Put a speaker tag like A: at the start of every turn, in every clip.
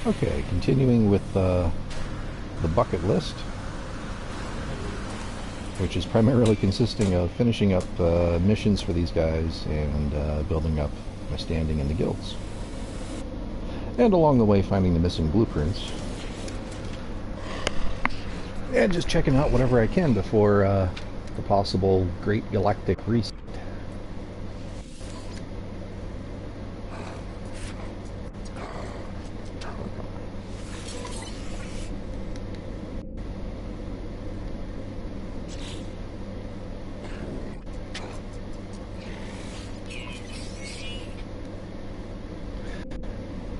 A: Okay, continuing with the bucket list, which is primarily consisting of finishing up missions for these guys and building up my standing in the guilds. And along the way finding the missing blueprints. And just checking out whatever I can before the possible Great Galactic Reset.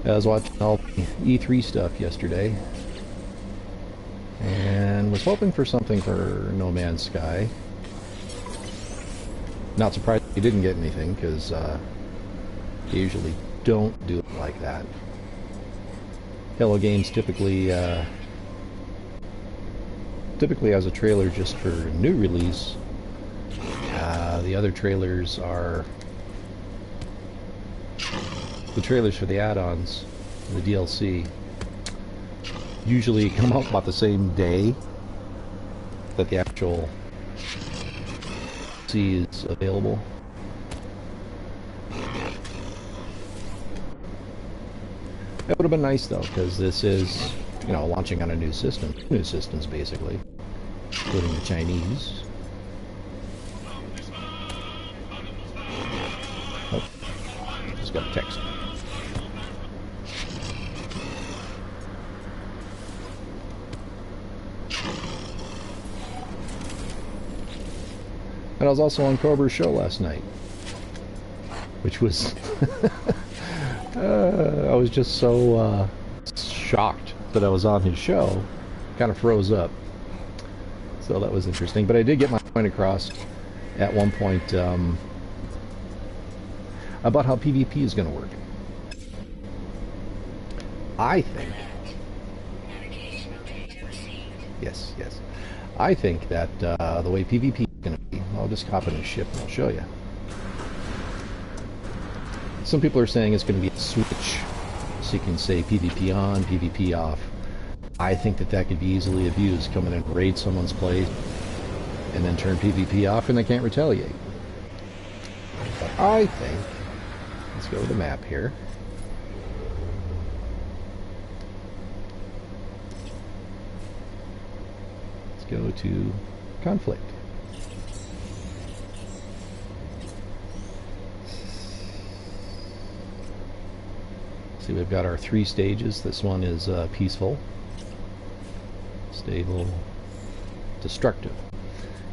A: I was watching all the E3 stuff yesterday and was hoping for something for No Man's Sky. Not surprised he didn't get anything, because they usually don't do it like that. Hello Games typically has a trailer just for new release. The other trailers are the trailers for the add-ons, the DLC, usually come out about the same day that the actual DLC is available. It would have been nice though, because this is, you know, launching on a new system. New systems basically, including the Chinese. Oh, just got a text. And I was also on Cobra's show last night, which was I was just so shocked that I was on his show, kind of froze up. So that was interesting. But I did get my point across at one point about how PvP is going to work. I think, yes, I think that the way PvP is going to be, I'll just hop in a ship and I'll show you. Some people are saying it's going to be a switch, so you can say PvP on, PvP off. I think that could be easily abused. Come in and raid someone's place, and then turn PvP off, and they can't retaliate. But I think, let's go to the map here. Let's go to conflict. See, we've got our 3 stages. This one is peaceful, stable, destructive.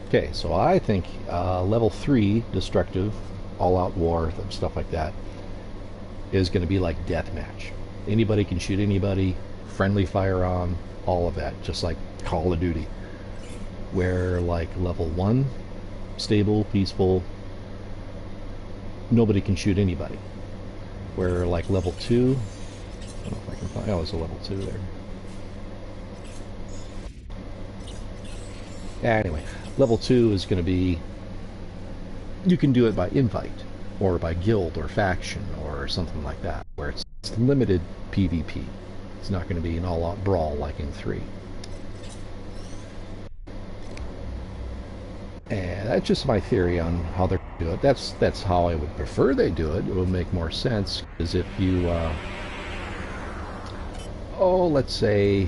A: Okay, so I think level 3, destructive, all-out war, stuff like that, is going to be like deathmatch. Anybody can shoot anybody, friendly fire on, all of that, just like Call of Duty. Where like level 1, stable, peaceful, nobody can shoot anybody. Where like level 2, I don't know if I can find, oh, there's a level 2 there. Anyway, level 2 is going to be, you can do it by invite, or by guild, or faction, or something like that, where it's limited PvP. It's not going to be an all-out brawl like in 3. And that's just my theory on how they're going to do it. That's how I would prefer they do it. It would make more sense, because if you, let's say,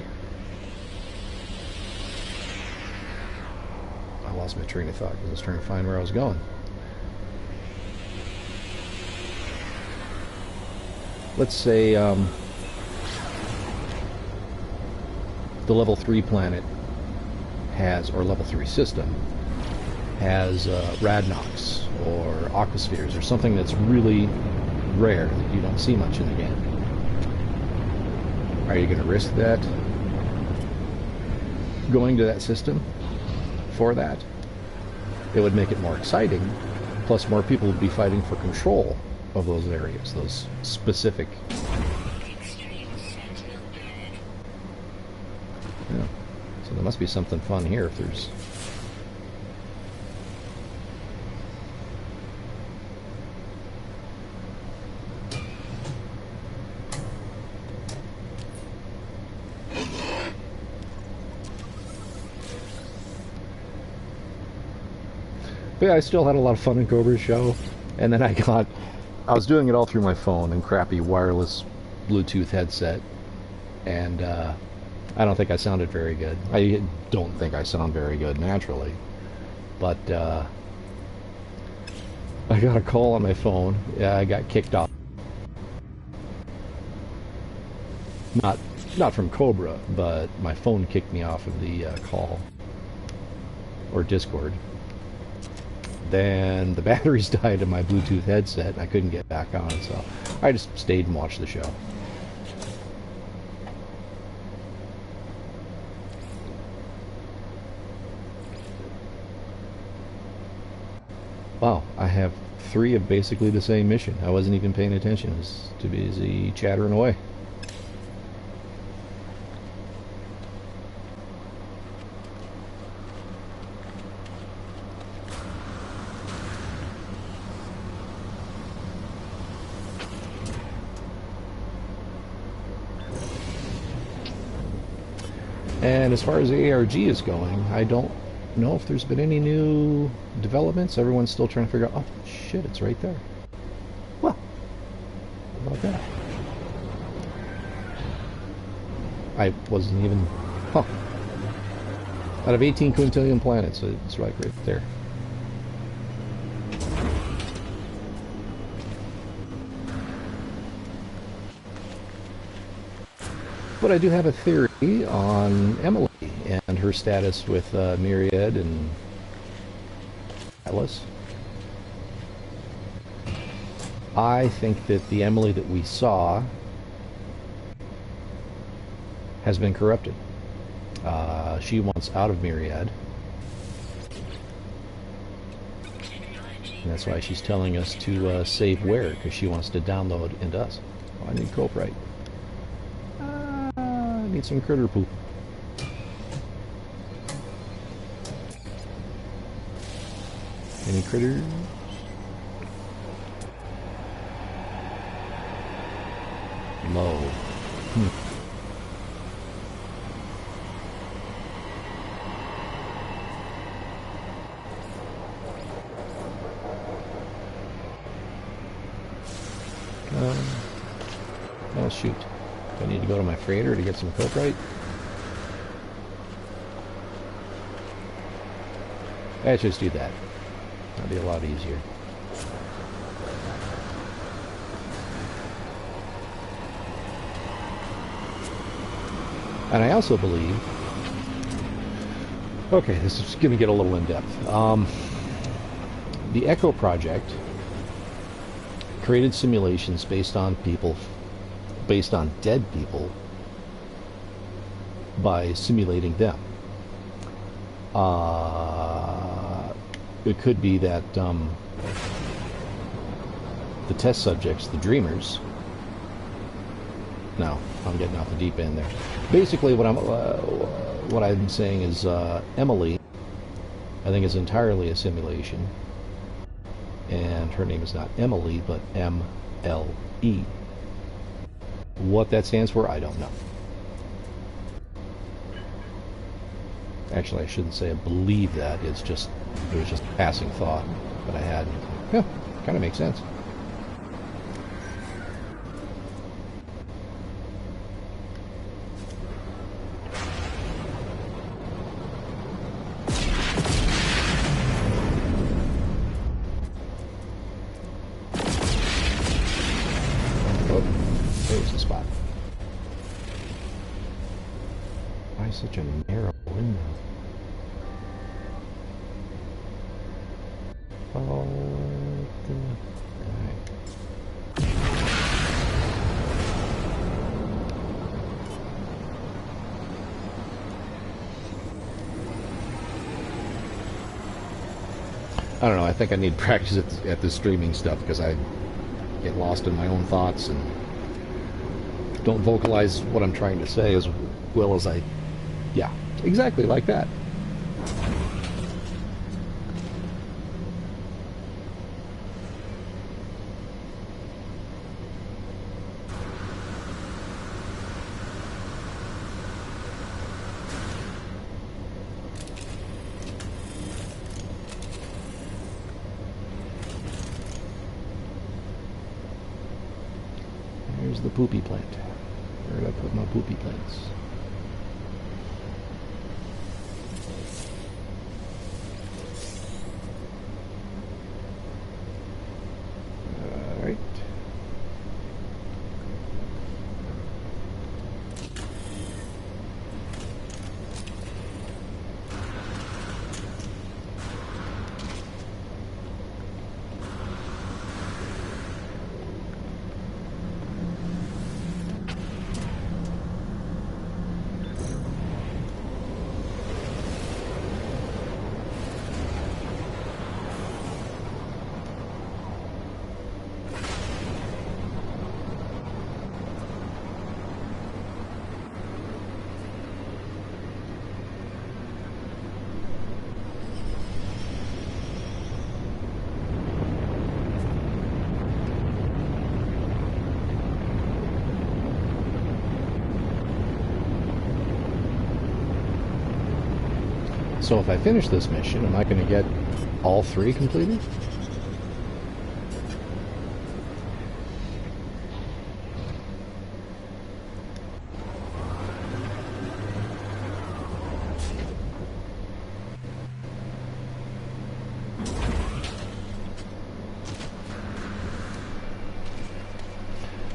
A: I lost my train of thought because I was trying to find where I was going. Let's say the level 3 planet has, or level 3 system has Radnox or Aquaspheres or something that's really rare that you don't see much in the game. Are you going to risk that? Going to that system for that? It would make it more exciting, plus more people would be fighting for control of those areas, those specific. Yeah. So there must be something fun here if there's. I still had a lot of fun in Cobra's show, and then I was doing it all through my phone and crappy wireless Bluetooth headset, and I don't think I sounded very good. I don't think I sound very good naturally, but I got a call on my phone. I got kicked off. Not from Cobra, but my phone kicked me off of the call or Discord. Then the batteries died in my Bluetooth headset and I couldn't get back on, so I just stayed and watched the show. Wow, I have 3 of basically the same mission. I wasn't even paying attention. I was too busy chattering away. And as far as the ARG is going, I don't know if there's been any new developments. Everyone's still trying to figure out, oh shit, it's right there. Well, how about that? I wasn't even, huh. Out of 18 quintillion planets, it's right there. But I do have a theory on Emily and her status with Myriad and Atlas. I think that the Emily that we saw has been corrupted. She wants out of Myriad. And that's why she's telling us to save where, because she wants to download into us. Oh, I need Coprite. I need some critter poop. Any critters? Low. Oh shoot. Do I need to go to my freighter to get some coprite? Let's just do that. That'll be a lot easier. And I also believe... Okay, this is going to get a little in-depth. The Echo Project created simulations based on dead people, by simulating them. It could be that the test subjects, the dreamers... No, I'm getting off the deep end there. Basically, what I'm saying is Emily, I think, is entirely a simulation, and her name is not Emily, but M-L-E. What that stands for, I don't know. Actually, I shouldn't say I believe that. It was just a passing thought that I had. Yeah, kind of makes sense. Such a narrow window. Oh, I don't know. I think I need practice at the streaming stuff, because I get lost in my own thoughts and don't vocalize what I'm trying to say as well as I... Yeah, exactly like that. There's the poopy plant. Where did I put my poopy plants? Alright. So if I finish this mission, am I going to get all 3 completed?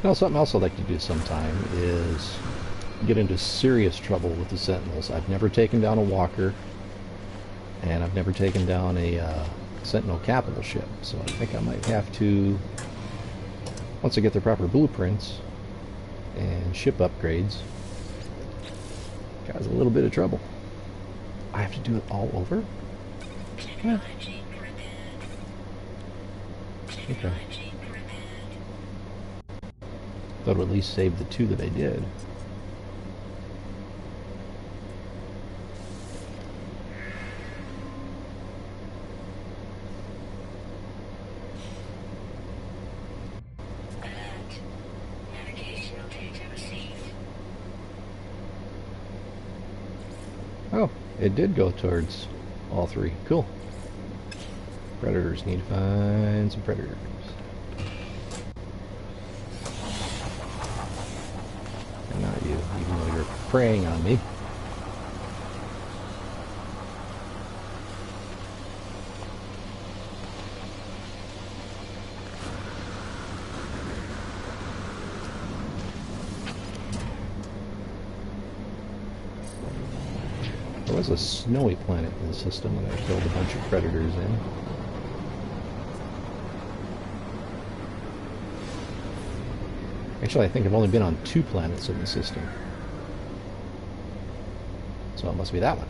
A: Now, something else I'd like to do sometime is get into serious trouble with the Sentinels. I've never taken down a walker, and I've never taken down a Sentinel capital ship, so I think I might have to, once I get the proper blueprints and ship upgrades, cause a little bit of trouble. I have to do it all over? Yeah. Okay. Thought it would at least save the 2 that I did. Oh, it did go towards all 3. Cool. Predators. Need to find some predators. And not you, even though you're preying on me. There was a snowy planet in the system and I killed a bunch of predators in. Actually, I think I've only been on 2 planets in the system. So it must be that one.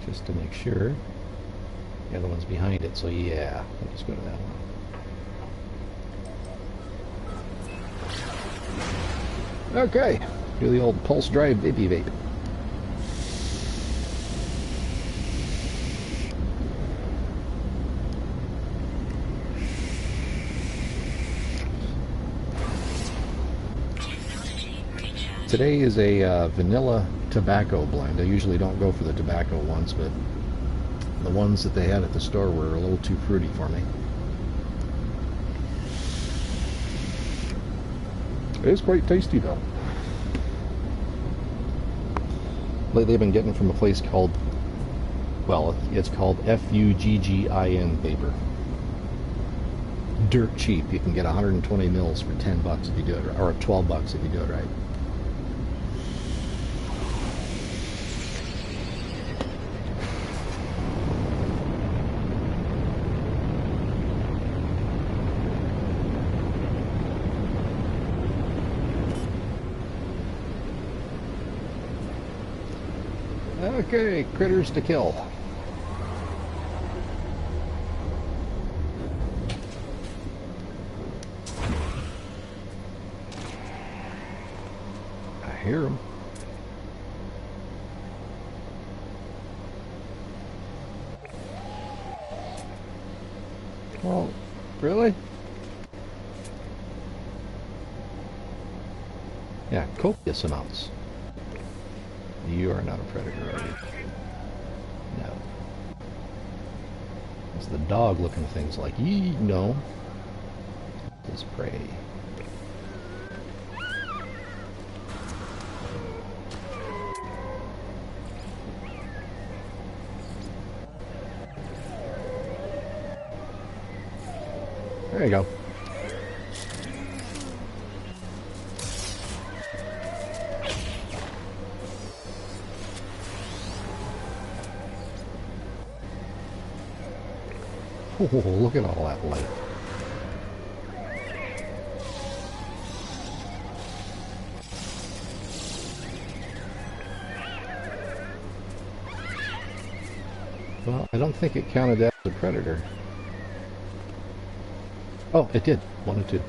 A: Just to make sure. The other one's behind it, so yeah, I'll just go to that one. Okay. Do the old pulse drive baby vape. Today is a vanilla tobacco blend. I usually don't go for the tobacco ones, but the ones that they had at the store were a little too fruity for me. It is quite tasty though. Lately I've been getting from a place called, well, it's called Fuggin Vapor. Dirt cheap. You can get 120 mils for 10 bucks if you do it, or 12 bucks if you do it right. Okay, critters to kill. I hear them. Well, really? Yeah, copious amounts. You are not a predator, are you? No. It's the dog looking things like, yee, no. The its prey. There you go. Oh, look at all that light. Well, I don't think it counted that as a predator. Oh, it did. 1 and 2.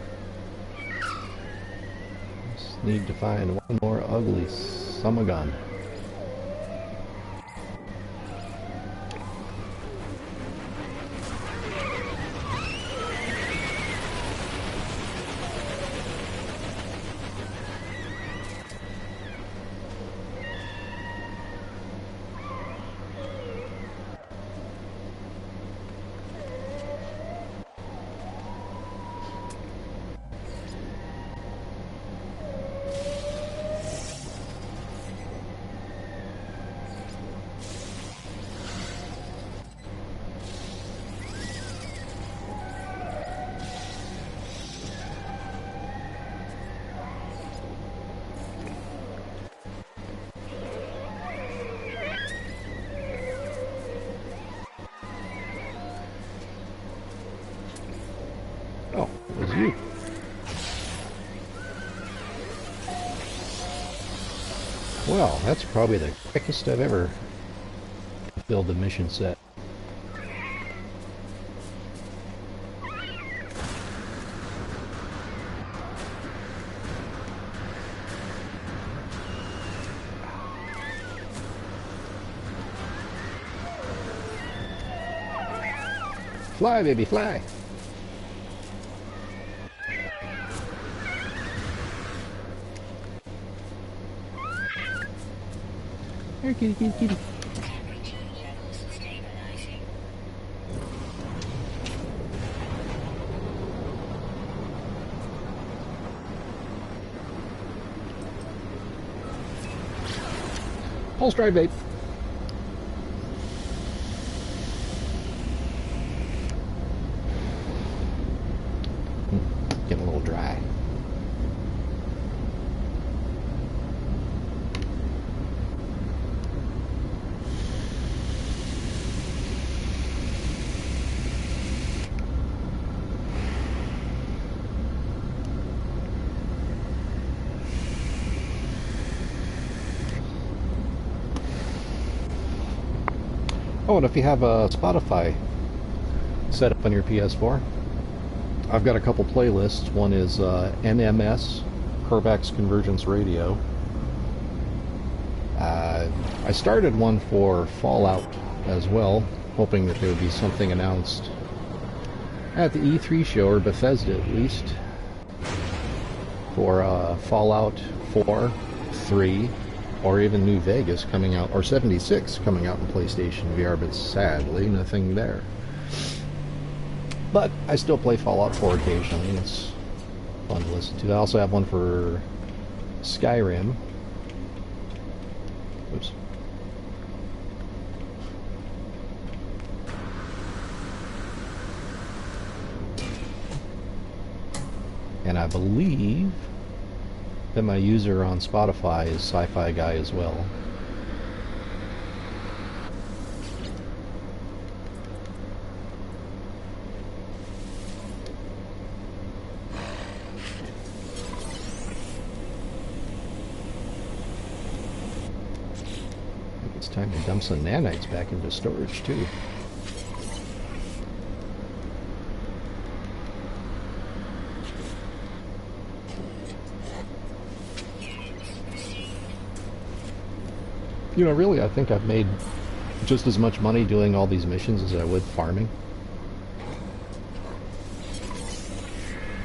A: Just need to find one more ugly summagon. Oh, it was you. Well, that's probably the quickest I've ever filled the mission set. Fly, baby, fly! Here, kitty, kitty, kitty. Pulse drive, babe. Getting a little dry. Oh, and if you have a Spotify set up on your PS4, I've got a couple playlists. One is NMS, Corvax Convergence Radio. I started one for Fallout as well, hoping that there would be something announced at the E3 show, or Bethesda at least, for Fallout 4, 3, or even New Vegas coming out, or 76 coming out in PlayStation VR, but sadly nothing there. But I still play Fallout 4 occasionally, and it's fun to listen to. I also have one for Skyrim. Oops. And I believe that my user on Spotify is Sci-Fi Guy as well. I think it's time to dump some nanites back into storage too. You know, really, I think I've made just as much money doing all these missions as I would farming.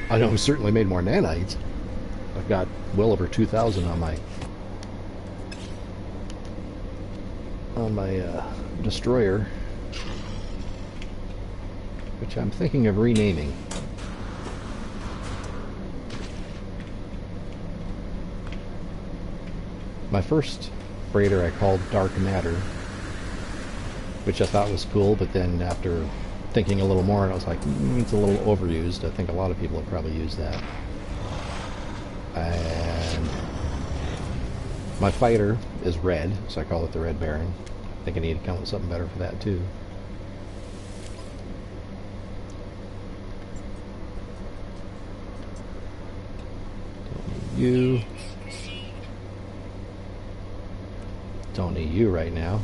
A: I know I've certainly made more nanites. I've got well over 2,000 on my destroyer, which I'm thinking of renaming. My first freighter I called Dark Matter, which I thought was cool, but then after thinking a little more, I was like, it's a little overused. I think a lot of people have probably used that. And my fighter is red, so I call it the Red Baron. I think I need to come up with something better for that too. You don't need you right now.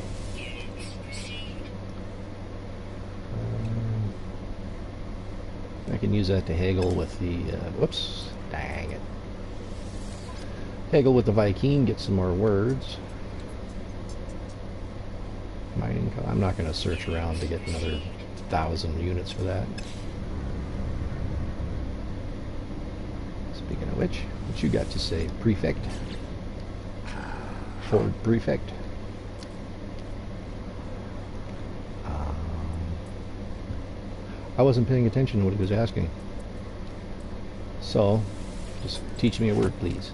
A: I can use that to haggle with the whoops, dang it, haggle with the Viking, get some more words. Mining, I'm not going to search around to get another 1,000 units for that. Speaking of which, what you got to say, Prefect? Ford Prefect. I wasn't paying attention to what he was asking. So, just teach me a word, please.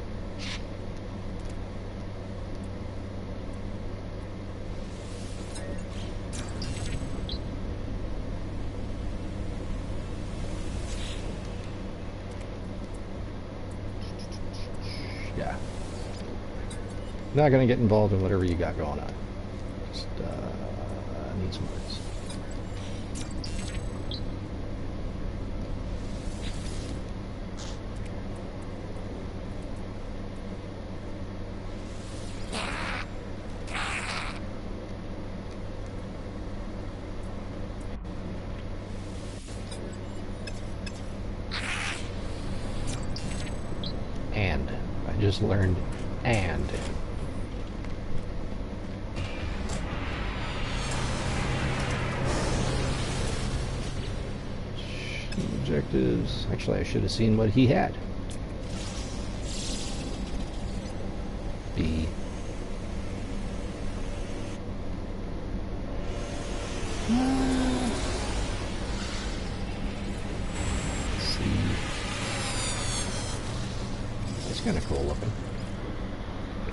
A: Yeah. Not going to get involved in whatever you got going on. Just need some words. And. I just learned and. Objectives. Actually, I should have seen what he had. B. C. That's kind of cool looking.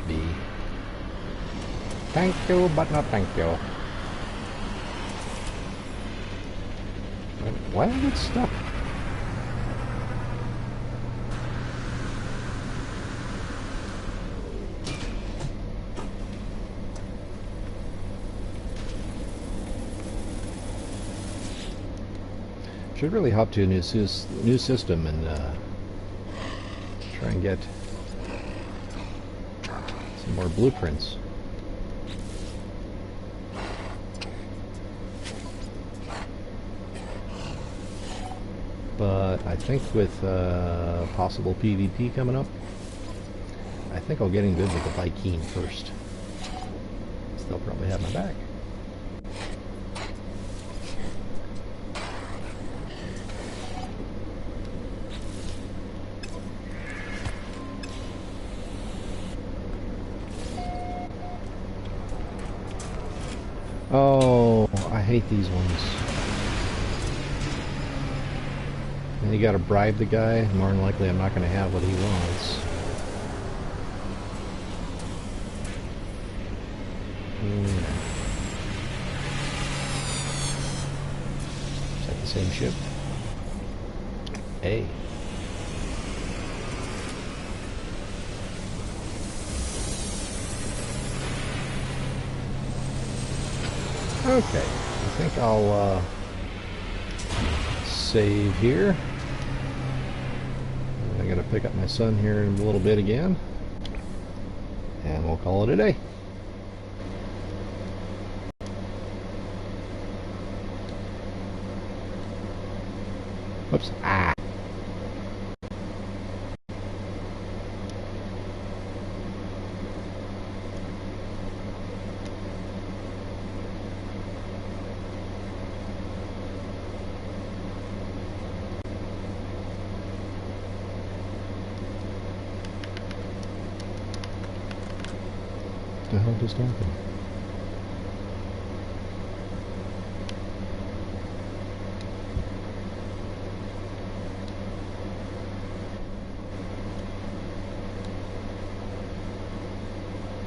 A: B. Thank you, but not thank you. Why did I get stuck? Should really hop to a new system and try and get some more blueprints. But I think with possible PvP coming up, I think I'll get in good with the Viking first. They'll probably have my back. Oh, I hate these ones. And you gotta bribe the guy. More than likely I'm not gonna have what he wants. Is that the same ship? A. Okay, I think I'll save here. I gotta pick up my son here in a little bit again, and we'll call it a day. Whoops. Ah. What the hell just happened?